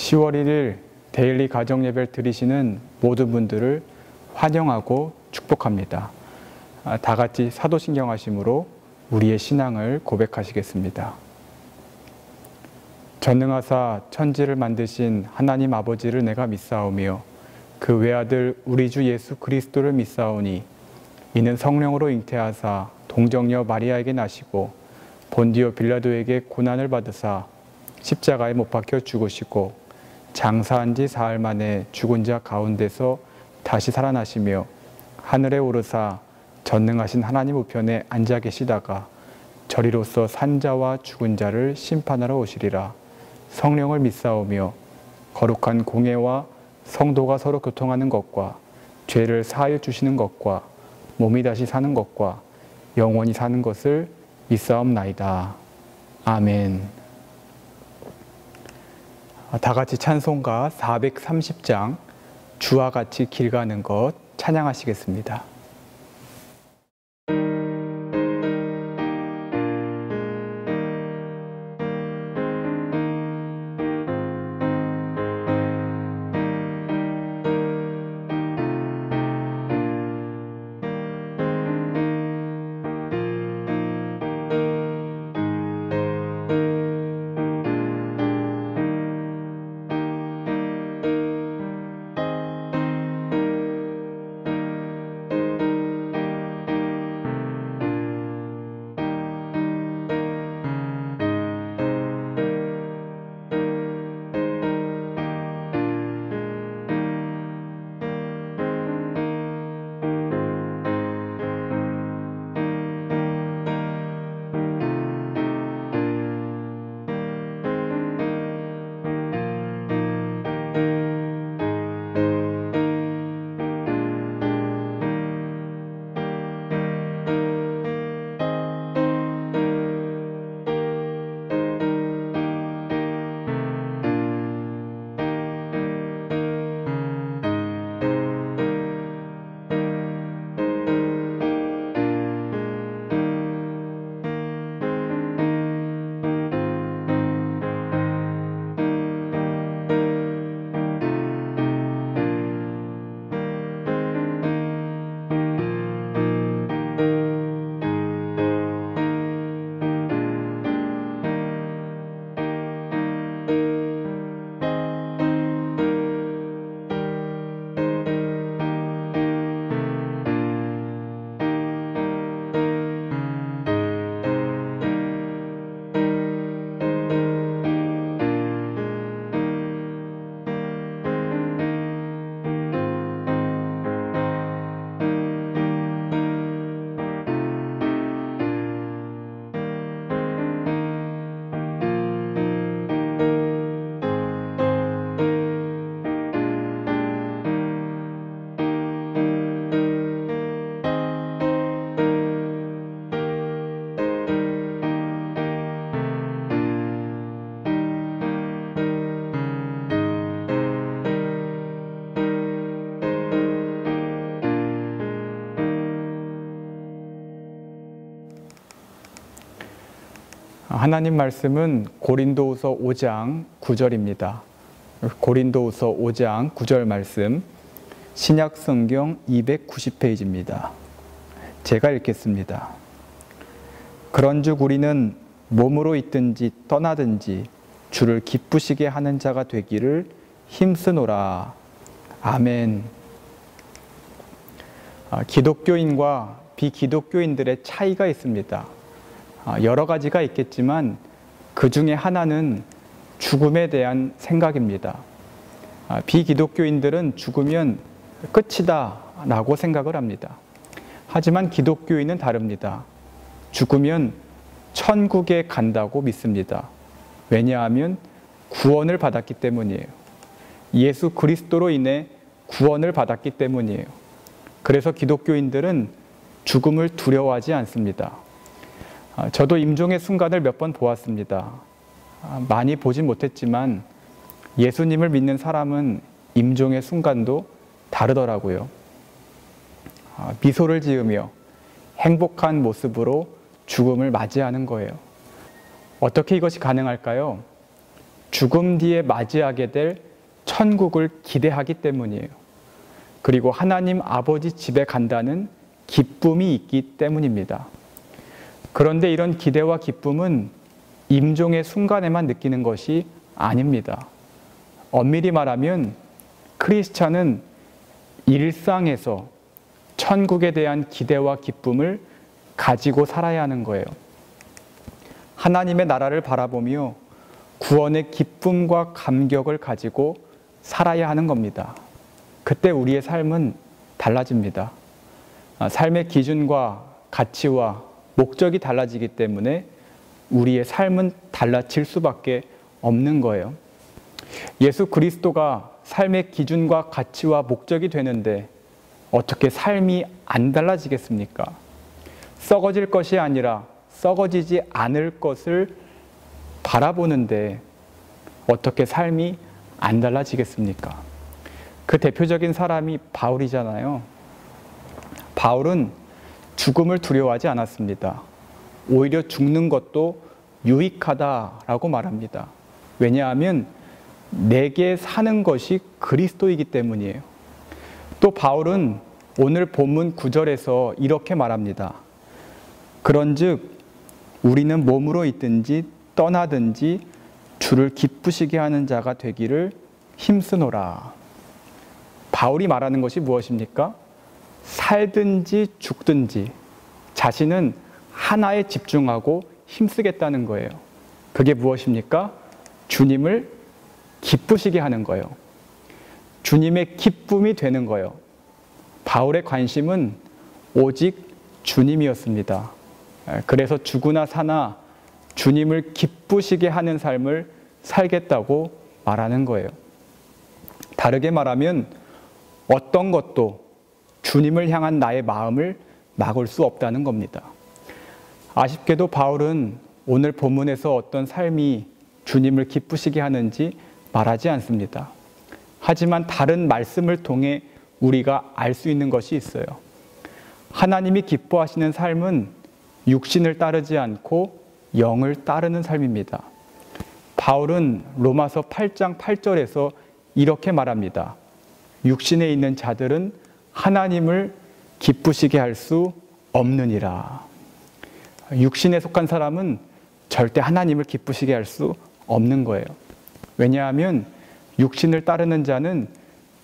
10월 1일 데일리 가정 예배를 드리시는 모든 분들을 환영하고 축복합니다. 다 같이 사도신경 하심으로 우리의 신앙을 고백하시겠습니다. 전능하사 천지를 만드신 하나님 아버지를 내가 믿사오며 그 외아들 우리 주 예수 그리스도를 믿사오니 이는 성령으로 잉태하사 동정녀 마리아에게 나시고 본디오 빌라도에게 고난을 받으사 십자가에 못 박혀 죽으시고 장사한 지 사흘 만에 죽은 자 가운데서 다시 살아나시며 하늘에 오르사 전능하신 하나님 우편에 앉아 계시다가 저리로서 산자와 죽은 자를 심판하러 오시리라. 성령을 믿사오며 거룩한 공예와 성도가 서로 교통하는 것과 죄를 사하여 주시는 것과 몸이 다시 사는 것과 영원히 사는 것을 믿사옵나이다. 아멘. 다 같이 찬송가 430장 주와 같이 길 가는 것 찬양하시겠습니다. 하나님 말씀은 고린도후서 5장 9절입니다. 고린도후서 5장 9절 말씀, 신약 성경 290페이지입니다. 제가 읽겠습니다. 그런즉 우리는 몸으로 있든지 떠나든지 주를 기쁘시게 하는 자가 되기를 힘쓰노라. 아멘. 기독교인과 비기독교인들의 차이가 있습니다. 여러 가지가 있겠지만 그 중에 하나는 죽음에 대한 생각입니다. 비기독교인들은 죽으면 끝이다 라고 생각을 합니다. 하지만 기독교인은 다릅니다. 죽으면 천국에 간다고 믿습니다. 왜냐하면 구원을 받았기 때문이에요. 예수 그리스도로 인해 구원을 받았기 때문이에요. 그래서 기독교인들은 죽음을 두려워하지 않습니다. 저도 임종의 순간을 몇 번 보았습니다. 많이 보진 못했지만 예수님을 믿는 사람은 임종의 순간도 다르더라고요. 미소를 지으며 행복한 모습으로 죽음을 맞이하는 거예요. 어떻게 이것이 가능할까요? 죽음 뒤에 맞이하게 될 천국을 기대하기 때문이에요. 그리고 하나님 아버지 집에 간다는 기쁨이 있기 때문입니다. 그런데 이런 기대와 기쁨은 임종의 순간에만 느끼는 것이 아닙니다. 엄밀히 말하면 크리스찬은 일상에서 천국에 대한 기대와 기쁨을 가지고 살아야 하는 거예요. 하나님의 나라를 바라보며 구원의 기쁨과 감격을 가지고 살아야 하는 겁니다. 그때 우리의 삶은 달라집니다. 삶의 기준과 가치와 목적이 달라지기 때문에 우리의 삶은 달라질 수밖에 없는 거예요. 예수 그리스도가 삶의 기준과 가치와 목적이 되는데 어떻게 삶이 안 달라지겠습니까? 썩어질 것이 아니라 썩어지지 않을 것을 바라보는데 어떻게 삶이 안 달라지겠습니까? 그 대표적인 사람이 바울이잖아요. 바울은 죽음을 두려워하지 않았습니다. 오히려 죽는 것도 유익하다라고 말합니다. 왜냐하면 내게 사는 것이 그리스도이기 때문이에요. 또 바울은 오늘 본문 9절에서 이렇게 말합니다. 그런즉 우리는 몸으로 있든지 떠나든지 주를 기쁘시게 하는 자가 되기를 힘쓰노라. 바울이 말하는 것이 무엇입니까? 살든지 죽든지 자신은 하나에 집중하고 힘쓰겠다는 거예요. 그게 무엇입니까? 주님을 기쁘시게 하는 거예요. 주님의 기쁨이 되는 거예요. 바울의 관심은 오직 주님이었습니다. 그래서 죽으나 사나 주님을 기쁘시게 하는 삶을 살겠다고 말하는 거예요. 다르게 말하면 어떤 것도 주님을 향한 나의 마음을 막을 수 없다는 겁니다. 아쉽게도 바울은 오늘 본문에서 어떤 삶이 주님을 기쁘시게 하는지 말하지 않습니다. 하지만 다른 말씀을 통해 우리가 알 수 있는 것이 있어요. 하나님이 기뻐하시는 삶은 육신을 따르지 않고 영을 따르는 삶입니다. 바울은 로마서 8장 8절에서 이렇게 말합니다. 육신에 있는 자들은 하나님을 기쁘시게 할 수 없느니라. 육신에 속한 사람은 절대 하나님을 기쁘시게 할 수 없는 거예요. 왜냐하면 육신을 따르는 자는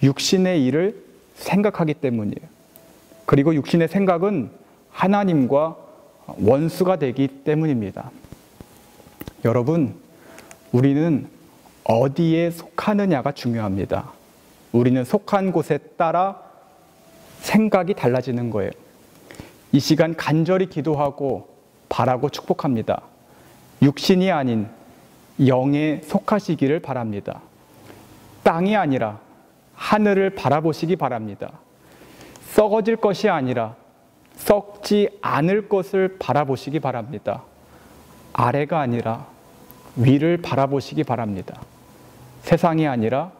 육신의 일을 생각하기 때문이에요. 그리고 육신의 생각은 하나님과 원수가 되기 때문입니다. 여러분, 우리는 어디에 속하느냐가 중요합니다. 우리는 속한 곳에 따라 생각이 달라지는 거예요. 이 시간 간절히 기도하고 바라고 축복합니다. 육신이 아닌 영에 속하시기를 바랍니다. 땅이 아니라 하늘을 바라보시기 바랍니다. 썩어질 것이 아니라 썩지 않을 것을 바라보시기 바랍니다. 아래가 아니라 위를 바라보시기 바랍니다. 세상이 아니라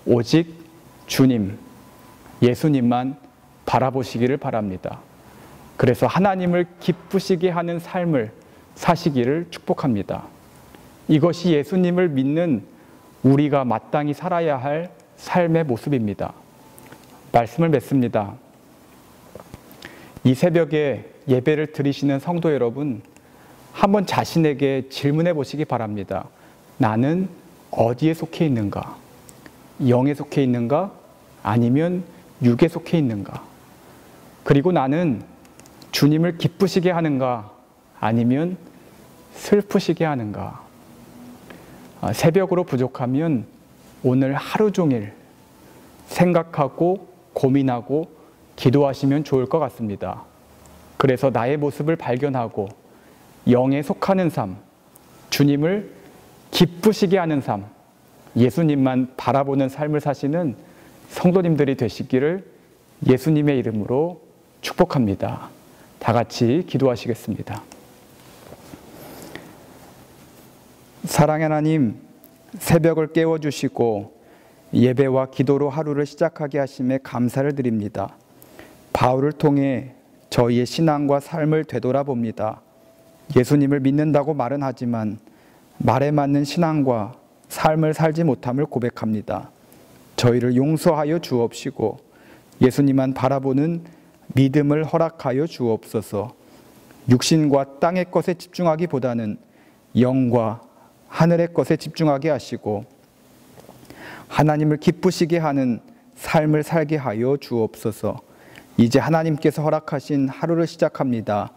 오직 주님, 예수님만 바라보시기를 바랍니다. 그래서 하나님을 기쁘시게 하는 삶을 사시기를 축복합니다. 이것이 예수님을 믿는 우리가 마땅히 살아야 할 삶의 모습입니다. 말씀을 맺습니다. 이 새벽에 예배를 드리시는 성도 여러분, 한번 자신에게 질문해 보시기 바랍니다. 나는 어디에 속해 있는가? 영에 속해 있는가? 아니면 육에 속해 있는가? 그리고 나는 주님을 기쁘시게 하는가? 아니면 슬프시게 하는가? 새벽으로 부족하면 오늘 하루 종일 생각하고 고민하고 기도하시면 좋을 것 같습니다. 그래서 나의 모습을 발견하고 영에 속하는 삶, 주님을 기쁘시게 하는 삶, 예수님만 바라보는 삶을 사시는 성도님들이 되시기를 예수님의 이름으로 축복합니다. 다 같이 기도하시겠습니다. 사랑의 하나님, 새벽을 깨워주시고 예배와 기도로 하루를 시작하게 하심에 감사를 드립니다. 바울을 통해 저희의 신앙과 삶을 되돌아봅니다. 예수님을 믿는다고 말은 하지만 말에 맞는 신앙과 삶을 살지 못함을 고백합니다. 저희를 용서하여 주옵시고 예수님만 바라보는 믿음을 허락하여 주옵소서. 육신과 땅의 것에 집중하기보다는 영과 하늘의 것에 집중하게 하시고 하나님을 기쁘시게 하는 삶을 살게 하여 주옵소서. 이제 하나님께서 허락하신 하루를 시작합니다.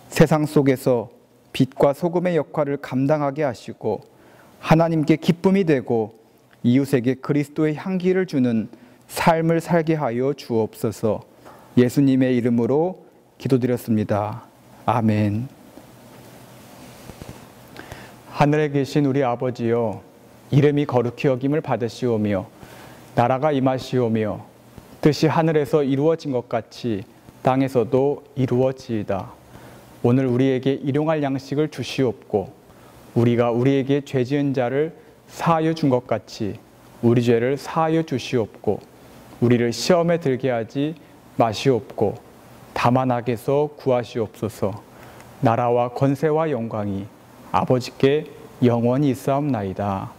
세상 속에서 빛과 소금의 역할을 감당하게 하시고 하나님께 기쁨이 되고 이웃에게 그리스도의 향기를 주는 삶을 살게 하여 주옵소서. 예수님의 이름으로 기도드렸습니다. 아멘. 하늘에 계신 우리 아버지여, 이름이 거룩히 여김을 받으시오며 나라가 임하시오며 뜻이 하늘에서 이루어진 것 같이 땅에서도 이루어지이다. 오늘 우리에게 일용할 양식을 주시옵고 우리가 우리에게 죄 지은 자를 사하여 준 것 같이 우리 죄를 사하여 주시옵고 우리를 시험에 들게 하지 마시옵고 다만 악에서 구하시옵소서. 나라와 권세와 영광이 아버지께 영원히 있사옵나이다.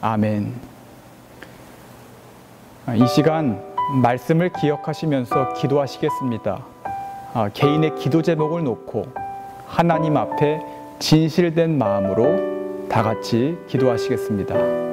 아멘. 이 시간 말씀을 기억하시면서 기도하시겠습니다. 개인의 기도 제목을 놓고 하나님 앞에 진실된 마음으로 다 같이 기도하시겠습니다.